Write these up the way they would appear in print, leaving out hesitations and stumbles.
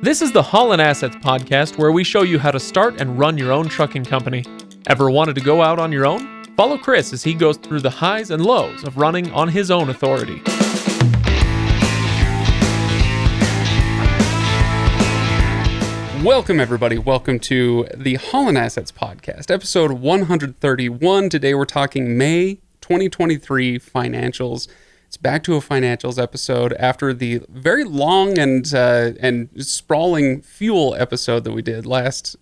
This is the Haulin Assets podcast, where we show you how to start and run your own trucking company. Ever wanted to go out on your own? Follow Chris as he goes through the highs and lows of running on his own authority. Welcome, everybody. Welcome to the Haulin Assets podcast, episode 131. Today we're talking May 2023 financials. It's back to a financials episode after the very long and sprawling fuel episode that we did last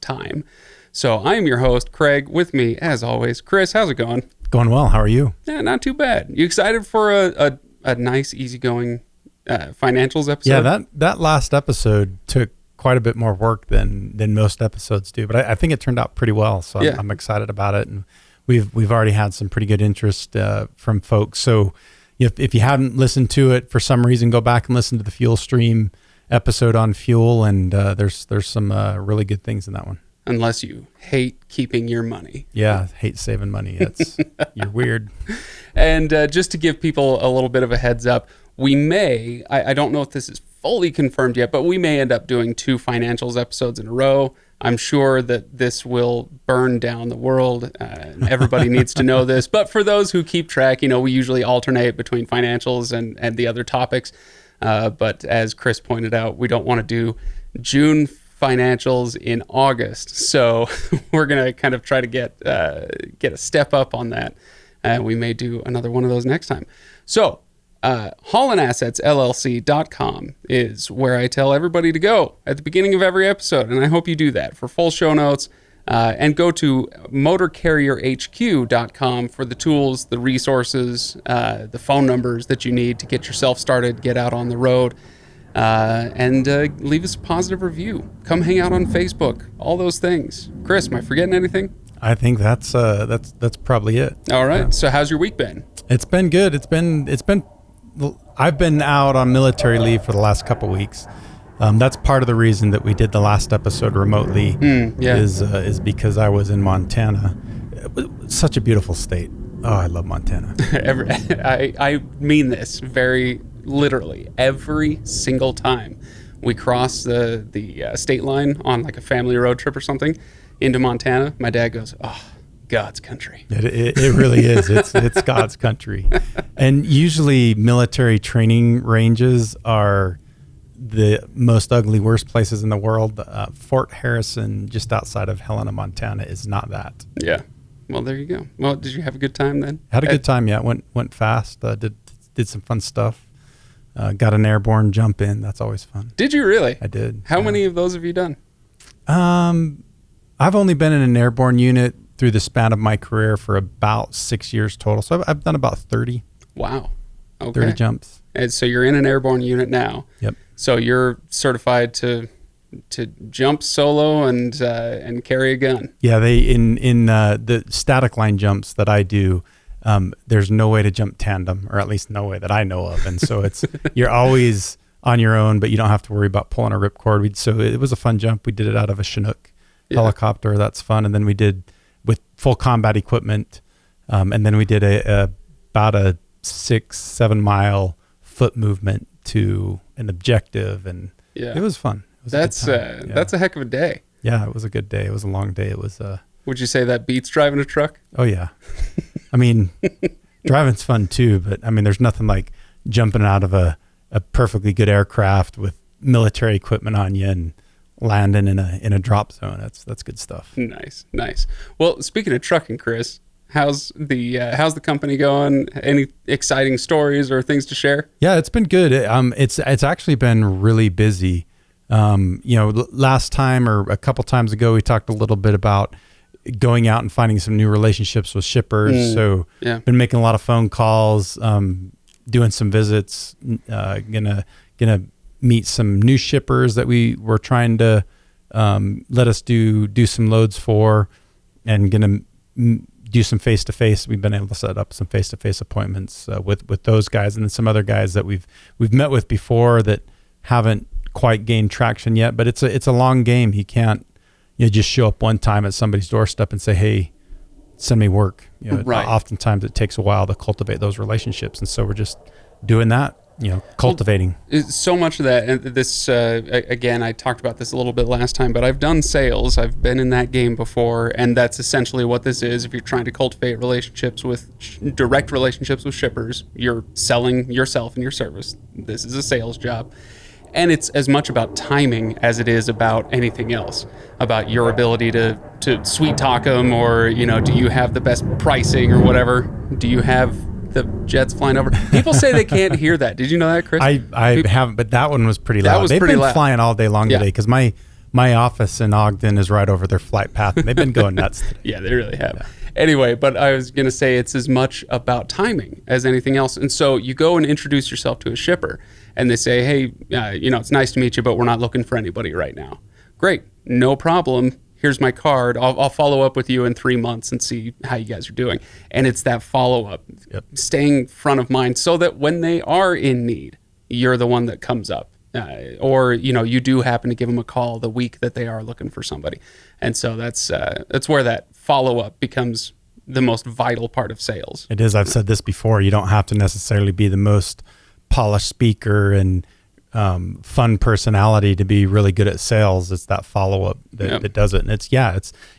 time. So I am your host, Craig. With me, as always, Chris. How's it going? Going well. How are you? Yeah, not too bad. You excited for a nice, easygoing financials episode? Yeah, that last episode took quite a bit more work than most episodes do, but I think it turned out pretty well. So yeah. I'm excited about it, and we've already had some pretty good interest from folks. So if you haven't listened to it for some reason, go back and listen to the Fuel Stream episode on fuel, and there's some really good things in that one. Unless you hate keeping your money. Yeah, hate saving money. You're weird. And just to give people a little bit of a heads up, we may, I don't know if this is fully confirmed yet, but we may end up doing 2 financials episodes in a row. I'm sure that this will burn down the world. Everybody needs to know this. But for those who keep track, we usually alternate between financials and the other topics. But as Chris pointed out, we don't want to do June financials in August. So we're going to kind of try to get a step up on that. We may do another one of those next time. So HaulinAssetsLLC.com is where I tell everybody to go at the beginning of every episode, and I hope you do that for full show notes. And go to MotorCarrierHQ.com for the tools, the resources, the phone numbers that you need to get yourself started, get out on the road, and leave us a positive review. Come hang out on Facebook, all those things. Chris, am I forgetting anything? I think that's probably it. All right. Yeah. So how's your week been? It's been good. I've been out on military leave for the last couple weeks. That's part of the reason that we did the last episode remotely. Is because I was in Montana. Such a beautiful state. Oh, I love Montana. I mean this very literally. Every single time we cross the state line on like a family road trip or something into Montana, my dad goes, "Oh, God's country." It really is. It's God's country. And usually military training ranges are the most ugly, worst places in the world. Fort Harrison, just outside of Helena, Montana, is not that. Yeah. Well, there you go. Well, did you have a good time then? Had a good time, yeah. Went fast. Did some fun stuff. Got an airborne jump in. That's always fun. Did you really? I did. How many of those have you done? I've only been in an airborne unit through the span of my career for about 6 years total. So I've done about 30. Wow. Okay. 30 jumps. And so you're in an airborne unit now. Yep. So you're certified to jump solo and carry a gun. Yeah, they in the static line jumps that I do, there's no way to jump tandem, or at least no way that I know of. And so you're always on your own, but you don't have to worry about pulling a ripcord. So it was a fun jump. We did it out of a Chinook helicopter. That's fun. And then we did with full combat equipment. And then we did about a 6-7 mile foot movement to an objective, and it was fun. It was that's a heck of a day. Yeah, it was a good day. It was a long day. It was Would you say that beats driving a truck? Oh yeah. I mean, driving's fun too, but I mean, there's nothing like jumping out of a perfectly good aircraft with military equipment on you and landing in a drop zone. That's good stuff. Nice. Well, speaking of trucking, Chris, how's the company going? Any exciting stories or things to share? Yeah, it's been good. It's actually been really busy. Last time or a couple times ago, we talked a little bit about going out and finding some new relationships with shippers. Been making a lot of phone calls, doing some visits, gonna meet some new shippers that we were trying to let us do some loads for, and gonna do some face-to-face. We've been able to set up some face-to-face appointments with those guys, and then some other guys that we've met with before that haven't quite gained traction yet. But it's a long game. You can't just show up one time at somebody's doorstep and say, "Hey, send me work." Right. Oftentimes it takes a while to cultivate those relationships, and so we're just doing that cultivating. So much of that, and this, again, I talked about this a little bit last time, but I've done sales. I've been in that game before, and that's essentially what this is. If you're trying to cultivate relationships with, direct relationships with shippers, you're selling yourself and your service. This is a sales job. And it's as much about timing as it is about anything else, about your ability to sweet talk them, or, do you have the best pricing or whatever? Do you have the jets flying over? People say they can't hear that. Did you know that, Chris? I haven't, but that one was pretty loud. They've been flying all day long today, because my office in Ogden is right over their flight path, and they've been going nuts today. Yeah, they really have. Yeah. Anyway, but I was going to say it's as much about timing as anything else. And so you go and introduce yourself to a shipper, and they say, hey, it's nice to meet you, but we're not looking for anybody right now. Great, no problem. Here's my card. I'll follow up with you in 3 months and see how you guys are doing. And it's that follow-up, staying front of mind, so that when they are in need, you're the one that comes up. Or you do happen to give them a call the week that they are looking for somebody. And so that's where that follow-up becomes the most vital part of sales. It is. I've said this before. You don't have to necessarily be the most polished speaker and fun personality to be really good at sales. It's that follow-up that does it. And it's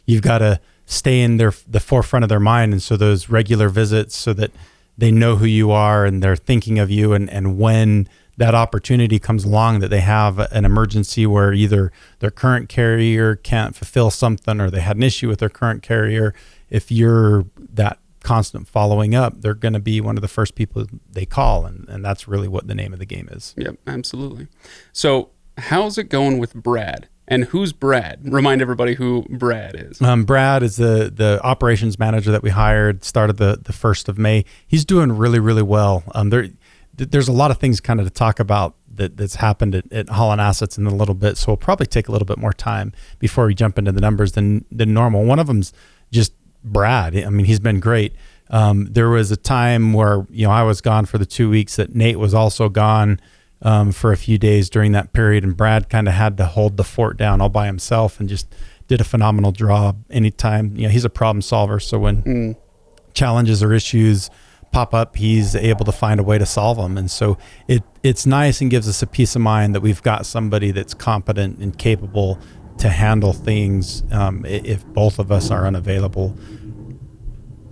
you've got to stay in the forefront of their mind. And so those regular visits, so that they know who you are and they're thinking of you. And when that opportunity comes along, that they have an emergency where either their current carrier can't fulfill something, or they had an issue with their current carrier, if you're that constant following up, they're going to be one of the first people they call. And that's really what the name of the game is. Yep, absolutely. So how's it going with Brad? And who's Brad? Remind everybody who Brad is. Brad is the operations manager that we hired, started the 1st of May. He's doing really, really well. There's a lot of things kind of to talk about that's happened at Haulin Assets in a little bit. So we'll probably take a little bit more time before we jump into the numbers than normal. One of them's just Brad. I mean, he's been great. There was a time where, I was gone for the 2 weeks that Nate was also gone for a few days during that period. And Brad kind of had to hold the fort down all by himself and just did a phenomenal job anytime. He's a problem solver. So when challenges or issues pop up, he's able to find a way to solve them. And so it's nice and gives us a peace of mind that we've got somebody that's competent and capable to handle things if both of us are unavailable.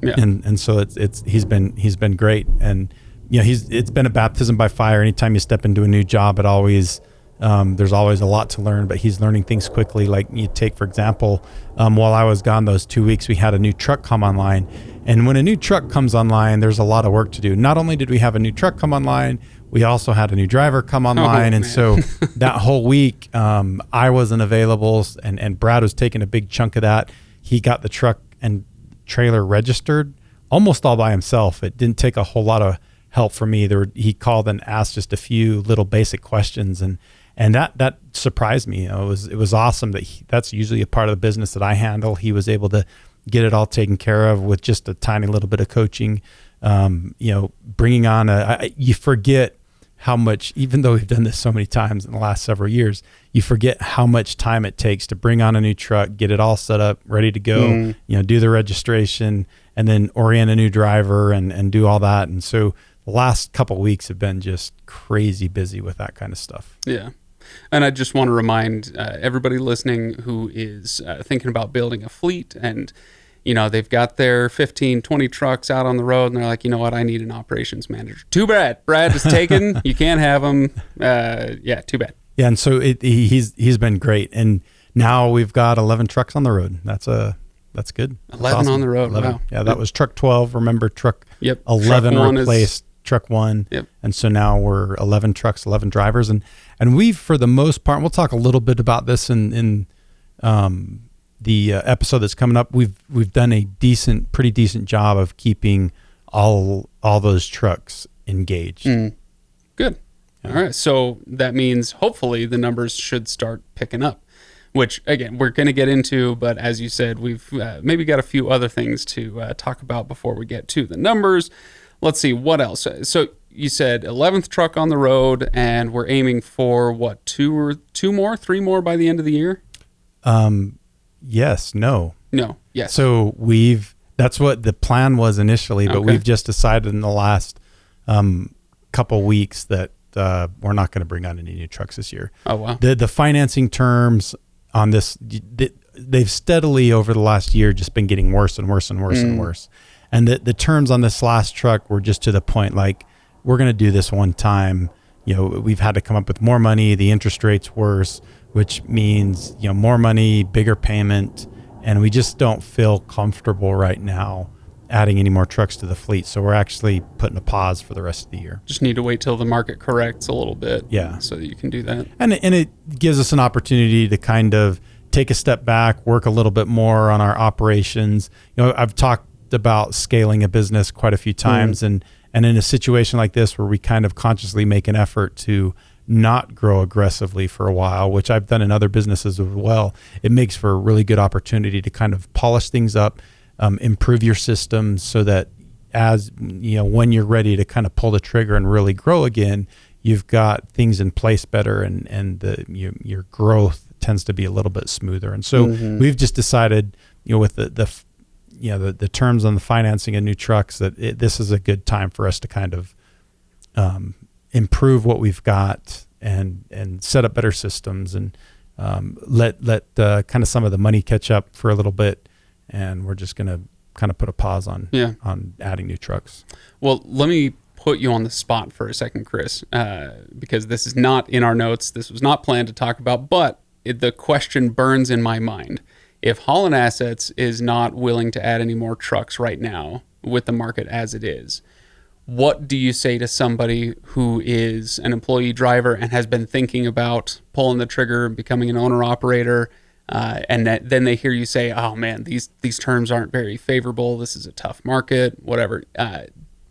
Yeah. And so he's been great. And it's been a baptism by fire. Anytime you step into a new job, there's always a lot to learn, but he's learning things quickly. Like you take, for example, while I was gone those 2 weeks, we had a new truck come online. And when a new truck comes online, there's a lot of work to do. Not only did we have a new truck come online, we also had a new driver come online. And so that whole week, I wasn't available, and Brad was taking a big chunk of that. He got the truck and trailer registered almost all by himself. It didn't take a whole lot of help from me. He called and asked just a few little basic questions, and that surprised me. It was awesome that's usually a part of the business that I handle. He was able to get it all taken care of with just a tiny little bit of coaching. Bringing on you forget how much, even though we've done this so many times in the last several years, you forget how much time it takes to bring on a new truck, get it all set up, ready to go, do the registration, and then orient a new driver and do all that. And so the last couple of weeks have been just crazy busy with that kind of stuff. Yeah. And I just want to remind everybody listening who is thinking about building a fleet, and they've got their 15, 20 trucks out on the road, and they're like, you know what, I need an operations manager. Too bad. Brad is taken. You can't have him. Too bad. Yeah, and so he's been great. And now we've got 11 trucks on the road. That's good. That's 11 awesome. On the road. 11. Wow. Yeah, that was truck 12. Remember, truck 11 truck replaced truck 1. Yep. And so now we're 11 trucks, 11 drivers. And we've, for the most part, we'll talk a little bit about this in the episode that's coming up. We've done a pretty decent job of keeping all those trucks engaged. Good. Yeah. All right. So that means hopefully the numbers should start picking up, which again, we're going to get into, but as you said, we've maybe got a few other things to talk about before we get to the numbers. Let's see what else. So you said 11th truck on the road, and we're aiming for what, 3 more by the end of the year? Yes, no. Yes. So that's what the plan was initially, but we've just decided in the last couple weeks that we're not going to bring on any new trucks this year. Oh, wow. The financing terms on this, they've steadily over the last year just been getting worse and worse and worse and worse. And the terms on this last truck were just to the point, like, we're going to do this one time. We've had to come up with more money. The interest rate's worse, which means, more money, bigger payment. And we just don't feel comfortable right now adding any more trucks to the fleet. So we're actually putting a pause for the rest of the year. Just need to wait till the market corrects a little bit. Yeah. So that you can do that. And it gives us an opportunity to kind of take a step back, work a little bit more on our operations. I've talked about scaling a business quite a few times, and in a situation like this where we kind of consciously make an effort to not grow aggressively for a while, which I've done in other businesses as well, it makes for a really good opportunity to kind of polish things up, improve your systems so that as when you're ready to kind of pull the trigger and really grow again, you've got things in place better, and your growth tends to be a little bit smoother. And so we've just decided, with the terms on the financing of new trucks, that this is a good time for us to kind of improve what we've got and set up better systems and let kind of some of the money catch up for a little bit. And we're just going to kind of put a pause on adding new trucks. Well, let me put you on the spot for a second, Chris, because this is not in our notes. This was not planned to talk about, but the question burns in my mind. If Haulin Assets is not willing to add any more trucks right now with the market as it is, what do you say to somebody who is an employee driver and has been thinking about pulling the trigger and becoming an owner-operator, and then they hear you say, oh man, these terms aren't very favorable, this is a tough market, whatever.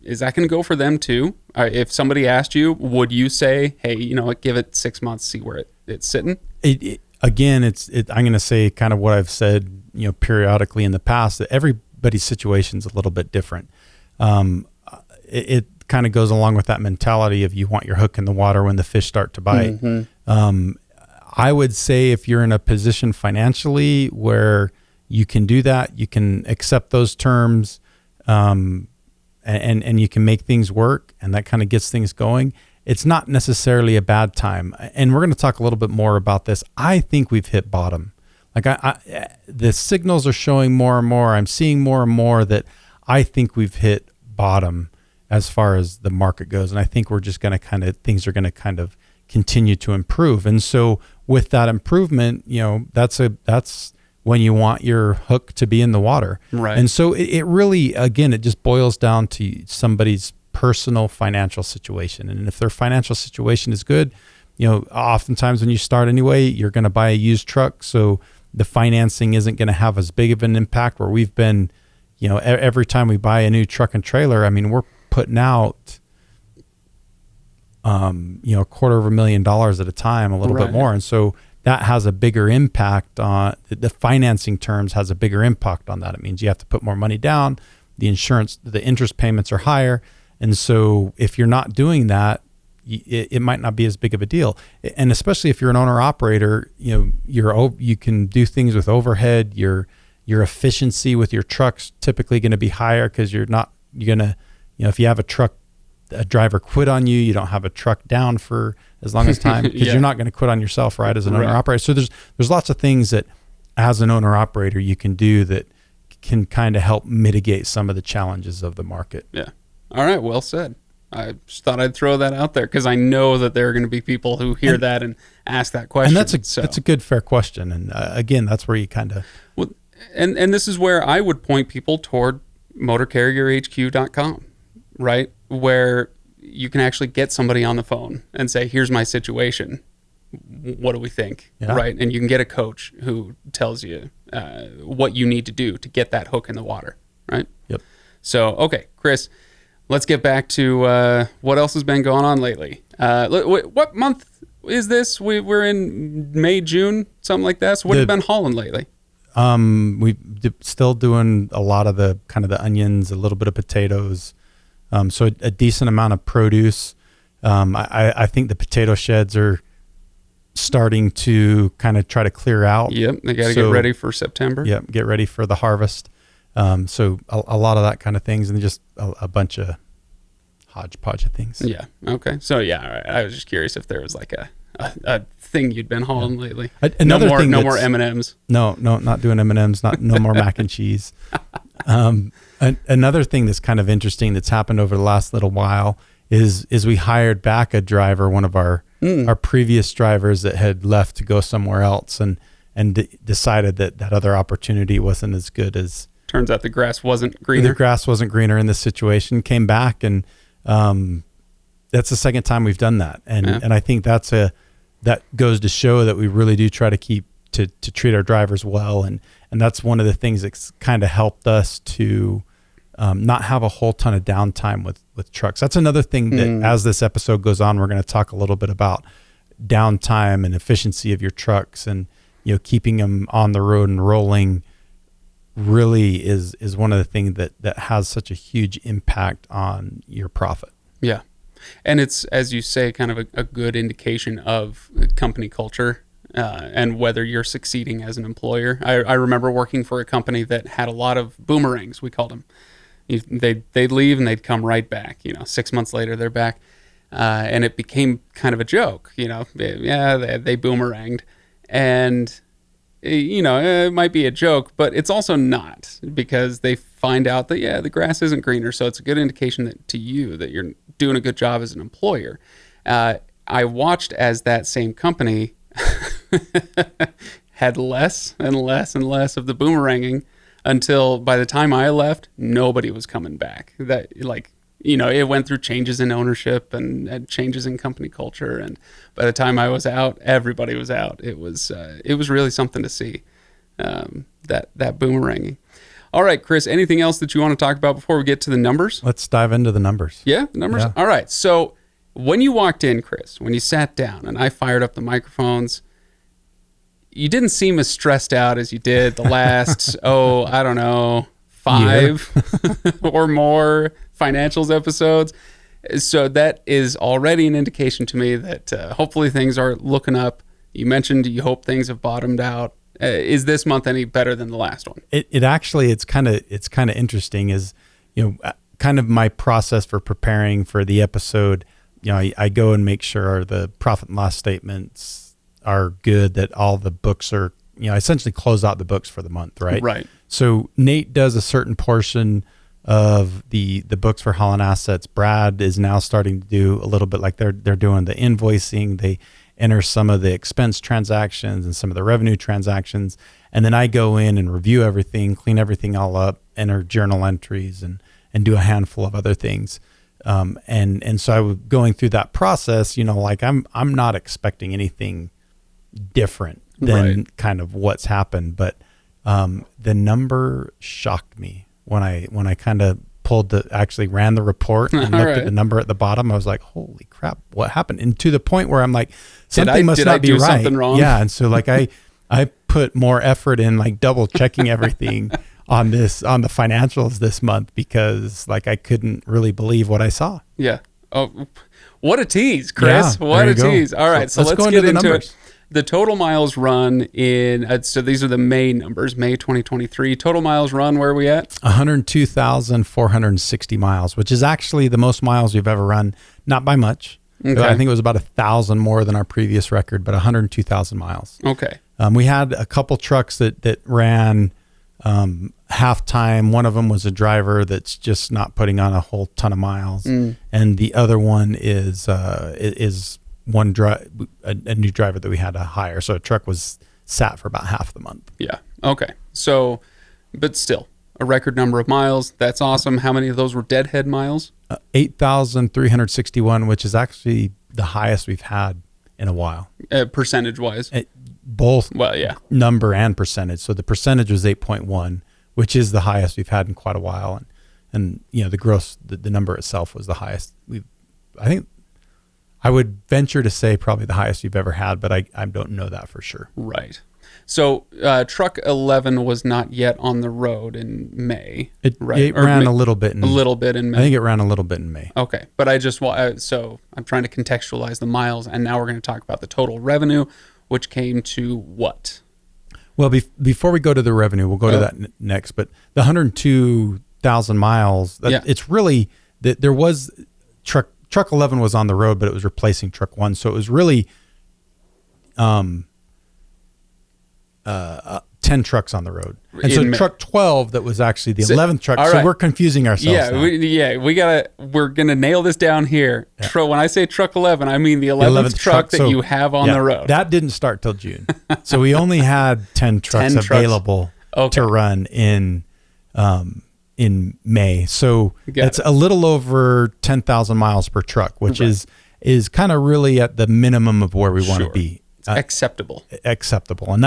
Is that going to go for them too? If somebody asked you, would you say, hey, give it 6 months, see where it's sitting? Again, I'm going to say kind of what I've said, periodically in the past, that everybody's situation's a little bit different. It kind of goes along with that mentality of you want your hook in the water when the fish start to bite. I would say if you're in a position financially where you can do that, you can accept those terms, and you can make things work, and that kind of gets things going. It's not necessarily a bad time. And we're going to talk a little bit more about this. I think we've hit bottom. Like the signals are showing more and more. I'm seeing more and more that I think we've hit bottom as far as the market goes. And I think we're just going to things are going to kind of continue to improve. And so with that improvement, that's when you want your hook to be in the water. Right. And so it really, again, it just boils down to somebody's personal financial situation. And if their financial situation is good, oftentimes when you start anyway, you're going to buy a used truck. So the financing isn't going to have as big of an impact, where we've been, every time we buy a new truck and trailer, I mean, we're putting out, $250,000 at a time, a little bit more. And so that has a bigger impact on the financing terms, has a bigger impact on that. It means you have to put more money down. The insurance, the interest payments are higher. And so if you're not doing that, it might not be as big of a deal. And especially if you're an owner operator, you can do things with overhead. Your efficiency with your truck's typically going to be higher, because you're going to, if you have a driver quit on you, you don't have a truck down for as long as time, because you're not going to quit on yourself, right, as an owner operator. So there's lots of things that as an owner operator you can do that can kind of help mitigate some of the challenges of the market. Yeah. All right. Well said. I just thought I'd throw that out there, because I know that there are going to be people who hear that and ask that question. And that's a good, fair question. And again, that's where you kind of... Well, and this is where I would point people toward motorcarrierhq.com, right? Where you can actually get somebody on the phone and say, here's my situation. What do we think? Yeah. Right? And you can get a coach who tells you what you need to do to get that hook in the water, right? Yep. So, okay, Chris, let's get back to what else has been going on lately. What month is this? We're in May, June, something like that. So what have you been hauling lately? We're still doing a lot of the kind of the onions, a little bit of potatoes. So a decent amount of produce. I think the potato sheds are starting to kind of try to clear out. Yep, they got to get ready for September. Yep, get ready for the harvest. So a lot of that kind of things, and just a bunch of hodgepodge of things. Yeah. Okay. So yeah, all right. I was just curious if there was like a thing you'd been hauling lately. Another thing, no more M&Ms. No, not doing M&Ms. No more mac and cheese. Another thing that's kind of interesting that's happened over the last little while is we hired back a driver, one of our previous drivers that had left to go somewhere else, and decided that other opportunity wasn't as good as. Turns out the grass wasn't greener. The grass wasn't greener in this situation. Came back, and that's the second time we've done that, and I think that goes to show that we really do try to keep to treat our drivers well, and that's one of the things that's kind of helped us to not have a whole ton of downtime with trucks. That's another thing that as this episode goes on, we're going to talk a little bit about downtime and efficiency of your trucks, and keeping them on the road and rolling really is one of the things that has such a huge impact on your profit. Yeah. And it's, as you say, kind of a good indication of company culture and whether you're succeeding as an employer. I remember working for a company that had a lot of boomerangs, we called them. They'd leave and they'd come right back. 6 months later, they're back. And it became kind of a joke, they boomeranged. And it might be a joke, but it's also not, because they find out that, the grass isn't greener. So it's a good indication to you that you're doing a good job as an employer. I watched as that same company had less and less and less of the boomeranging until by the time I left, nobody was coming back. It went through changes in ownership and changes in company culture, and by the time I was out, everybody was out. It was really something to see, that boomeranging. All right, Chris, anything else that you want to talk about before we get to the numbers? Let's dive into the numbers. Yeah, the numbers? Yeah. All right, so when you walked in, Chris, when you sat down and I fired up the microphones, you didn't seem as stressed out as you did the last, 5 or more financials episodes. So that is already an indication to me that hopefully things are looking up. You mentioned you hope things have bottomed out. Is this month any better than the last one? It actually, it's kind of interesting is, kind of my process for preparing for the episode. I go and make sure the profit and loss statements are good, that all the books are, essentially close out the books for the month, right? Right. So Nate does a certain portion of the books for Haulin Assets. Brad is now starting to do a little bit like they're doing the invoicing. They enter some of the expense transactions and some of the revenue transactions. And then I go in and review everything, clean everything all up, enter journal entries, and do a handful of other things. And so I was going through that process, I'm not expecting anything different than kind of what's happened. But the number shocked me when I kind of actually ran the report and looked at the number at the bottom. I was like, holy crap, what happened? And to the point where I'm like, something must not be right. Something wrong? Yeah. And so I put more effort in double checking everything on the financials this month, because I couldn't really believe what I saw. Yeah. Oh, what a tease, Chris. Yeah, what a tease. All right. So let's go get into numbers. it. The total miles run in, so these are the May numbers, May 2023. Total miles run, where are we at? 102,460 miles, which is actually the most miles we've ever run. Not by much. Okay. I think it was about 1,000 more than our previous record, but 102,000 miles. Okay. We had a couple trucks that ran half time. One of them was a driver that's just not putting on a whole ton of miles. And the other one is a new driver that we had to hire. So a truck was sat for about half the month. Yeah. Okay. So, but still a record number of miles. That's awesome. How many of those were Deadhead miles? 8,361, which is actually the highest we've had in a while. Percentage wise? Both number and percentage. So the percentage was 8.1, which is the highest we've had in quite a while. And the gross, the number itself was the highest. I think I would venture to say probably the highest we've ever had, but I don't know that for sure. Right. So truck 11 was not yet on the road in May. It ran a little bit in May. I think it ran a little bit in May. Okay. But so I'm trying to contextualize the miles, and now we're going to talk about the total revenue, which came to what? Well, before we go to the revenue, we'll go to that next. But the 102,000 miles, it's really that there was truck 11 was on the road, but it was replacing truck 1. So it was really 10 trucks on the road. And so truck 12, that was actually the 11th truck. So we're confusing ourselves. We're going to nail this down here. Yeah. When I say truck 11, I mean the 11th truck that you have on the road. That didn't start till June. So we only had 10 trucks available to run in May. So it's a little over 10,000 miles per truck, which is kind of really at the minimum of where we want to be. It's acceptable. And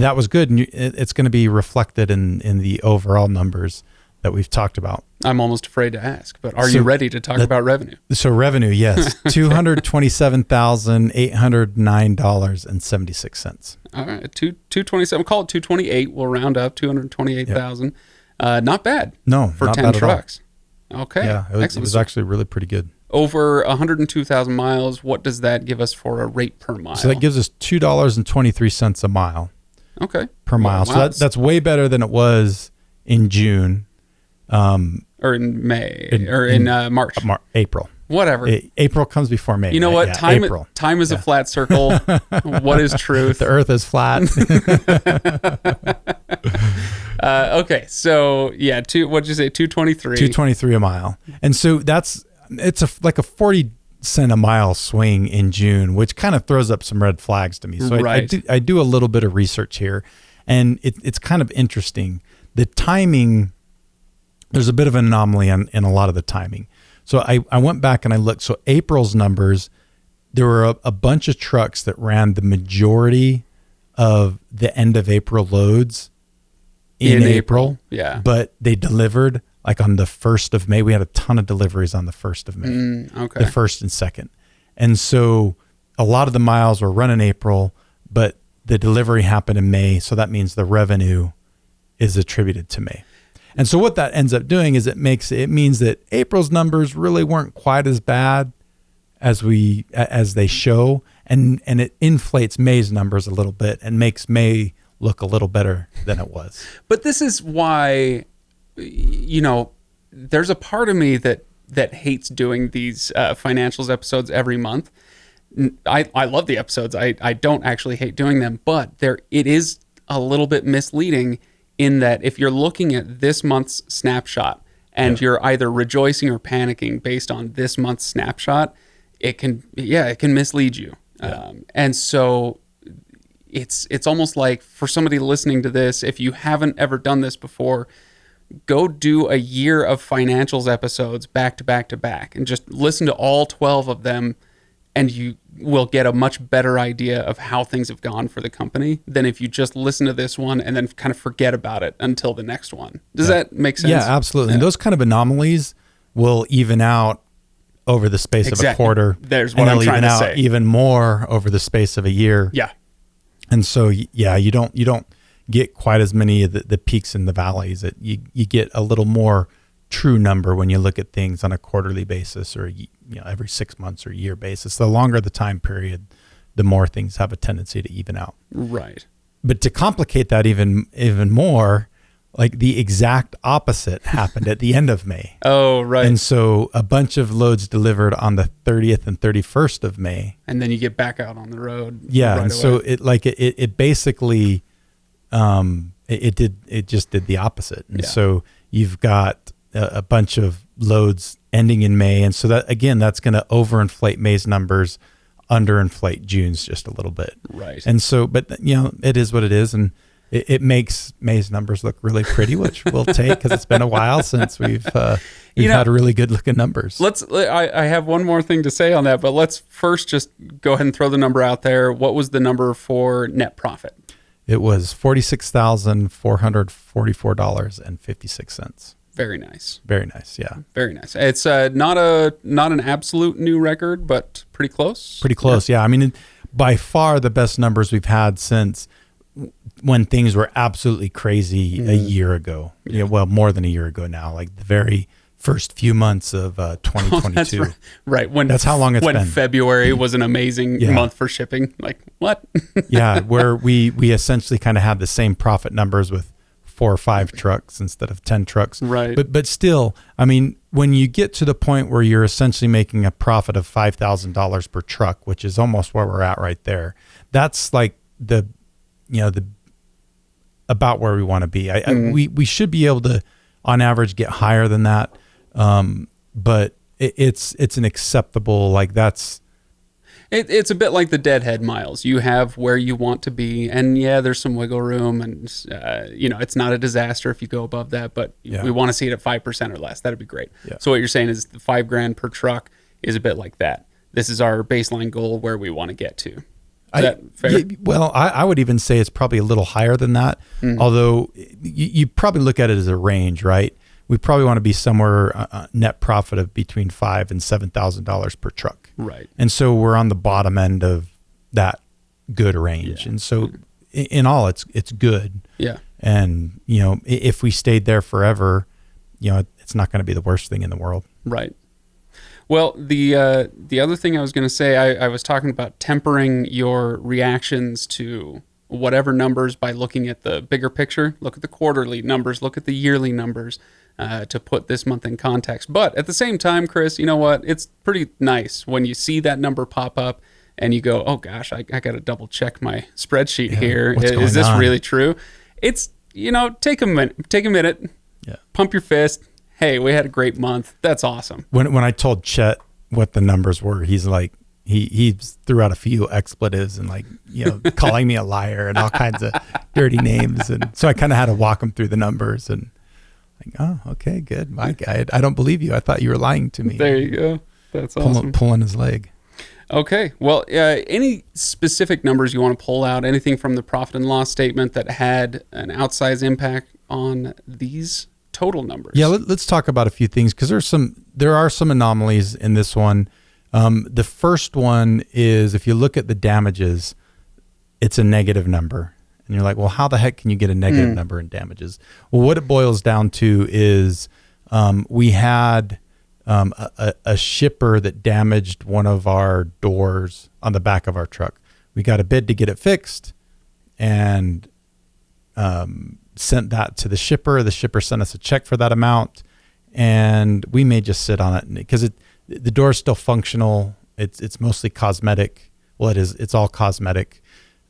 that was good. And it's going to be reflected in the overall numbers that we've talked about. I'm almost afraid to ask, but are you ready to talk about revenue? So revenue, yes. $227,809.76. All right. 227, call it 228. We'll round up 228,000. Not bad. No, for not 10 bad trucks. At all. Okay. Yeah, it was actually really pretty good. Over 102,000 miles, what does that give us for a rate per mile? So that gives us $2.23 a mile. Okay. Per mile. Wow. So that's way better than it was in June. Or in May. In March. April. Whatever. April comes before May. You know what? Yeah, time is a flat circle. What is truth? The earth is flat. Okay. So, what'd you say? 223. 223 a mile. And so it's like a 40-cent a mile swing in June, which kind of throws up some red flags to me. So I do a little bit of research here, and it's kind of interesting. The timing, there's a bit of an anomaly in a lot of the timing. So I went back and I looked. So April's numbers, there were a bunch of trucks that ran the majority of the end of April loads in April. Yeah. But they delivered like on the 1st of May. We had a ton of deliveries on the 1st of May. Okay. The 1st and 2nd. And so a lot of the miles were run in April, but the delivery happened in May. So that means the revenue is attributed to May. And so what that ends up doing is it means that April's numbers really weren't quite as bad as they show, and it inflates May's numbers a little bit and makes May look a little better than it was. But this is why, there's a part of me that hates doing these financials episodes every month. I love the episodes. I don't actually hate doing them, but it is a little bit misleading in that if you're looking at this month's snapshot and you're either rejoicing or panicking based on this month's snapshot, it can mislead you. Yeah. And so it's almost like for somebody listening to this, if you haven't ever done this before, go do a year of financials episodes back to back to back and just listen to all 12 of them, and you will get a much better idea of how things have gone for the company than if you just listen to this one and then kind of forget about it until the next one. Does that make sense? Yeah, absolutely. Yeah. And those kind of anomalies will even out over the space of a quarter. There's what I'm trying to say. Even more over the space of a year. Yeah. And so, you don't get quite as many of the peaks and the valleys. You get a little more true number when you look at things on a quarterly basis or every 6 months or year basis. The longer the time period, the more things have a tendency to even out. Right. But to complicate that even more, like the exact opposite happened at the end of May. Oh, right. And so a bunch of loads delivered on the 30th and 31st of May. And then you get back out on the road. Yeah. Right and away. So it basically, it just did the opposite. And so you've got a bunch of loads ending in May. And so that's going to overinflate May's numbers, underinflate June's just a little bit. Right. And so, but it is what it is. And it makes May's numbers look really pretty, which we'll take because it's been a while since we've had really good looking numbers. I have one more thing to say on that, but let's first just go ahead and throw the number out there. What was the number for net profit? It was $46,444.56. Very nice. Very nice. Yeah. Very nice. It's not an absolute new record, but pretty close. Pretty close. Yeah. I mean, by far the best numbers we've had since when things were absolutely crazy a year ago. Yeah. Well, more than a year ago now, like the very first few months of 2022. That's right. That's how long it's been. When February was an amazing month for shipping. Like, what? Yeah. Where we essentially kind of had the same profit numbers with 4 or 5 trucks instead of 10 trucks. Right. But still, I mean, when you get to the point where you're essentially making a profit of $5,000 per truck, which is almost where we're at right there, that's like the about where we want to be. We should be able to, on average, get higher than that. But it's an acceptable, like that's. It's a bit like the Deadhead miles. You have where you want to be, and yeah, there's some wiggle room, and it's not a disaster if you go above that, but we want to see it at 5% or less. That'd be great. Yeah. So what you're saying is the $5,000 per truck is a bit like that. This is our baseline goal where we want to get to. Is that fair? Yeah, well, I would even say it's probably a little higher than that. Although you probably look at it as a range, right? We probably want to be somewhere net profit of between $5,000 and $7,000 per truck. Right. And so we're on the bottom end of that good range. Yeah. And so in all, it's good. Yeah. And, if we stayed there forever, it's not going to be the worst thing in the world. Right. Well, the other thing I was going to say, I was talking about tempering your reactions to whatever numbers by looking at the bigger picture. Look at the quarterly numbers, look at the yearly numbers to put this month in context. But at the same time, Chris, you know what? It's pretty nice when you see that number pop up and you go, oh gosh, I got to double check my spreadsheet here. Is this really true? It's, take a minute, pump your fist. Hey, we had a great month. That's awesome. When I told Chet what the numbers were, he's like, he threw out a few expletives and calling me a liar and all kinds of dirty names. And so I kind of had to walk him through the numbers and like, oh, okay, good. My guy, I don't believe you. I thought you were lying to me. There you go. That's awesome. Pulling his leg. Okay. Well, any specific numbers you want to pull out? Anything from the profit and loss statement that had an outsized impact on these total numbers? Yeah, let's talk about a few things because there are some anomalies in this one. The first one is if you look at the damages, it's a negative number. And you're like, well, how the heck can you get a negative number in damages? Well, what it boils down to is we had a shipper that damaged one of our doors on the back of our truck. We got a bid to get it fixed and sent that to the shipper. The shipper sent us a check for that amount, and we may just sit on it because the door is still functional. It's mostly cosmetic. Well, it is. It's all cosmetic.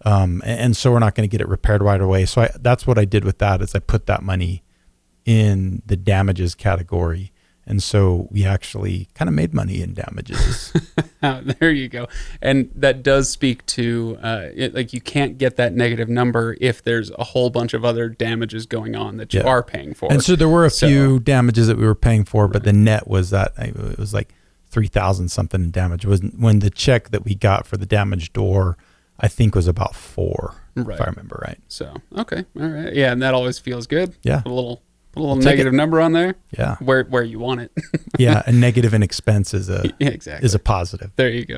And so we're not going to get it repaired right away. So that's what I did with that is I put that money in the damages category. And so we actually kind of made money in damages. There you go. And that does speak to, you can't get that negative number if there's a whole bunch of other damages going on that you are paying for. And so there were a few damages that we were paying for, but the net was that it was like 3,000 something in damage. When the check that we got for the damaged door, I think was about 4, if I remember right. So, okay. All right. Yeah. And that always feels good. Yeah. Put a little negative number on there. Yeah. Where you want it. Yeah. A negative in expense is a positive. There you go.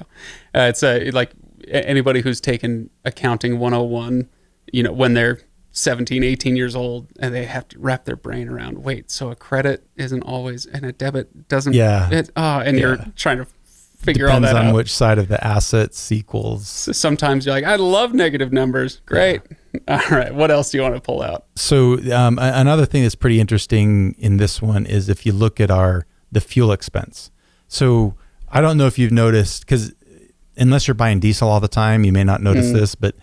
It's like anybody who's taken accounting 101, when they're 17, 18 years old and they have to wrap their brain around, wait, so a credit isn't always, and a debit doesn't. Yeah. You're trying to figure all that out. Depends on which side of the assets equals. So sometimes you're like, I love negative numbers. Great. Yeah. All right. What else do you want to pull out? So another thing that's pretty interesting in this one is if you look at the fuel expense. So I don't know if you've noticed, because unless you're buying diesel all the time, you may not notice this, but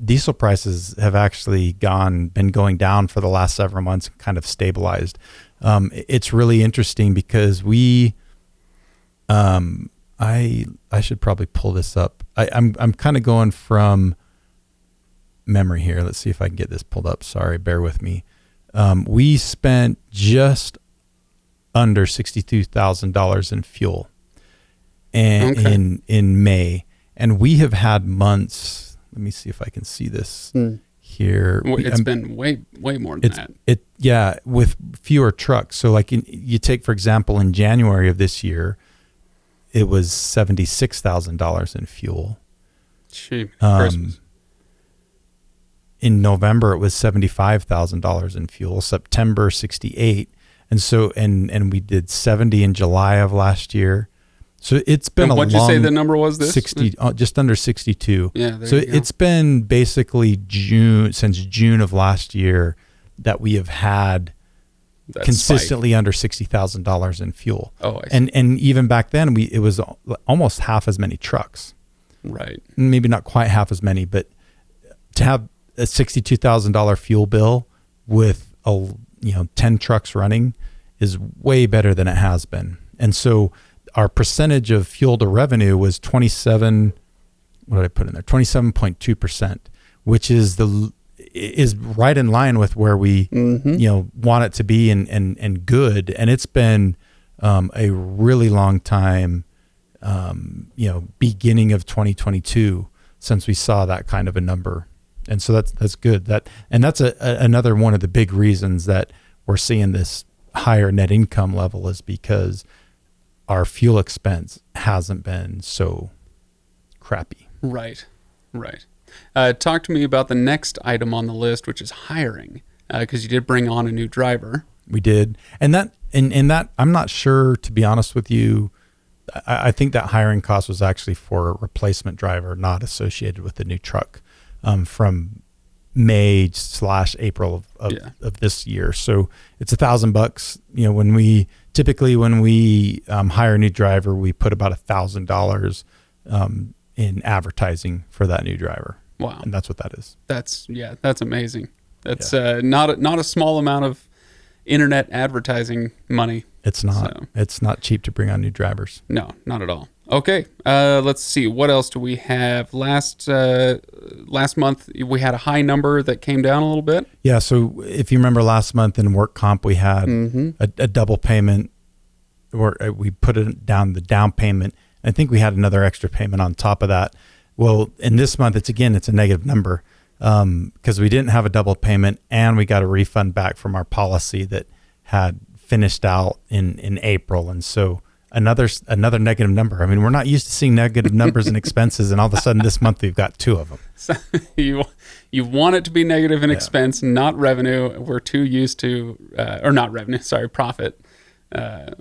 diesel prices have actually been going down for the last several months, kind of stabilized. It's really interesting because I should probably pull this up. I'm kind of going from memory here. Let's see if I can get this pulled up. Sorry, bear with me. We spent just under $62,000 in fuel in May, and we have had months. Let me see if I can see this here. It's been way more than that. With fewer trucks. So like you take, for example, in January of this year, it was $76,000 in fuel. Christmas. In November, it was $75,000 in fuel. September, $68,000, and so and we did 70 in July of last year. So it's been what'd you say the number was? This 60, just under 62. Yeah. So it's been basically since June of last year that we have had consistently under $60,000 in fuel. Oh, I see. And even back then, it was almost half as many trucks. Right. Maybe not quite half as many, but to have a $62,000 fuel bill with 10 trucks running is way better than it has been. And so our percentage of fuel to revenue was 27.2%, which is right in line with where we want it to be and good. And it's been a really long time, beginning of 2022 since we saw that kind of a number. And so that's good. That's another one of the big reasons that we're seeing this higher net income level is because our fuel expense hasn't been so crappy. Right. Talk to me about the next item on the list, which is hiring, because you did bring on a new driver. We did. And that I'm not sure, to be honest with you. I think that hiring cost was actually for a replacement driver, not associated with the new truck, from May/April of this year. So it's $1,000. When we hire a new driver, we put about $1,000 in advertising for that new driver. Wow. And that's what that is. That's amazing. That's not a small amount of internet advertising money. It's not. So. It's not cheap to bring on new drivers. No, not at all. Okay, let's see. What else do we have? Last month, we had a high number that came down a little bit. Yeah, so if you remember last month in work comp, we had a double payment, or we put it down the down payment. I think we had another extra payment on top of that. Well, in this month, it's a negative number because we didn't have a double payment, and we got a refund back from our policy that had finished out in April. And so another negative number. I mean, we're not used to seeing negative numbers in expenses, and all of a sudden this month we've got two of them. So you want it to be negative in expense, not revenue. We're too used to, or not revenue, sorry, profit.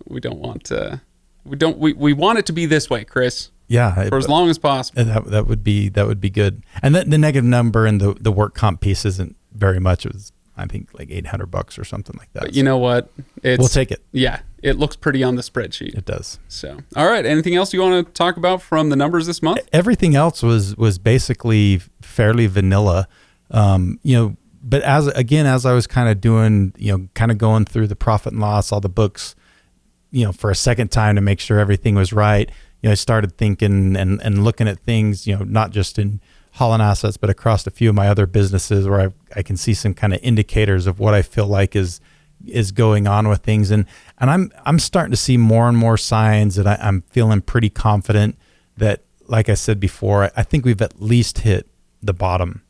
We don't want to, we want it to be this way, Chris. Yeah. For as long as possible. That would be good. And the negative number in the work comp piece isn't very much. It was, I think, like $800 or something like that. But you know what? We'll take it. Yeah. It looks pretty on the spreadsheet. It does. So, all right. Anything else you want to talk about from the numbers this month? Everything else was basically fairly vanilla. But as I was kind of doing, kind of going through the profit and loss, all the books, for a second time to make sure everything was right, I started thinking and looking at things, not just in Haulin Assets, but across a few of my other businesses where I can see some kind of indicators of what I feel like is going on with things. And I'm starting to see more and more signs that I'm feeling pretty confident that, like I said before, I think we've at least hit the bottom.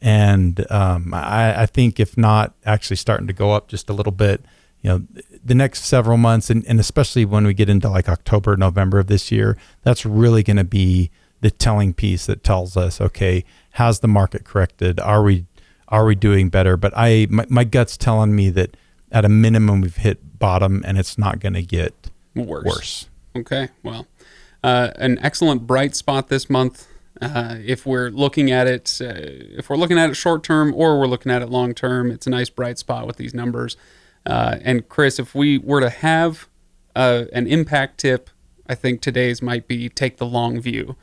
And I think if not actually starting to go up just a little bit, the next several months, and especially when we get into like October, November of this year, that's really going to be the telling piece that tells us, okay, has the market corrected? Are we doing better? But my gut's telling me that at a minimum we've hit bottom, and it's not going to get worse. Okay, well, an excellent bright spot this month. If we're looking at it, short term or we're looking at it long term, it's a nice bright spot with these numbers. And Chris, if we were to have an impact tip, I think today's might be take the long view,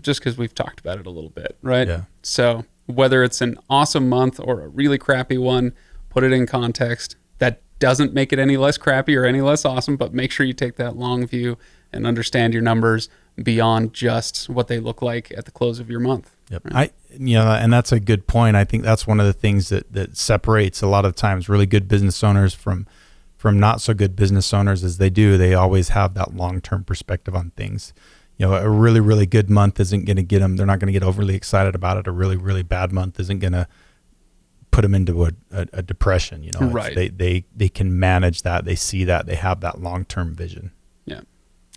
just because we've talked about it a little bit, right? Yeah. So whether it's an awesome month or a really crappy one, put it in context. That doesn't make it any less crappy or any less awesome, but make sure you take that long view and understand your numbers beyond just what they look like at the close of your month. Yep. Right? And that's a good point. I think that's one of the things that separates a lot of times really good business owners from not so good business owners is they always have that long-term perspective on things. A really, really good month isn't going to get them, they're not going to get overly excited about it. A really, really bad month isn't going to put them into a depression. Right. They can manage that. They see that. They have that long-term vision. Yeah.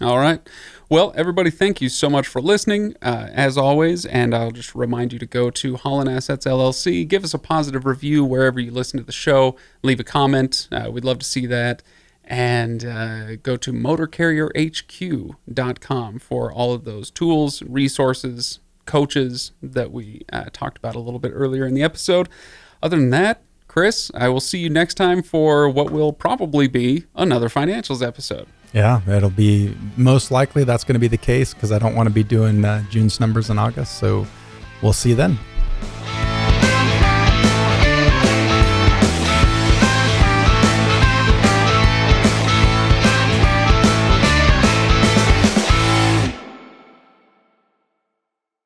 All right. Well, everybody, thank you so much for listening, as always. And I'll just remind you to go to Haulin Assets LLC. Give us a positive review wherever you listen to the show. Leave a comment. We'd love to see that. And go to motorcarrierhq.com for all of those tools, resources, coaches that we talked about a little bit earlier in the episode. Other than that, Chris, I will see you next time for what will probably be another financials episode. Yeah, it'll be most likely that's going to be the case because I don't want to be doing June's numbers in August. So we'll see you then.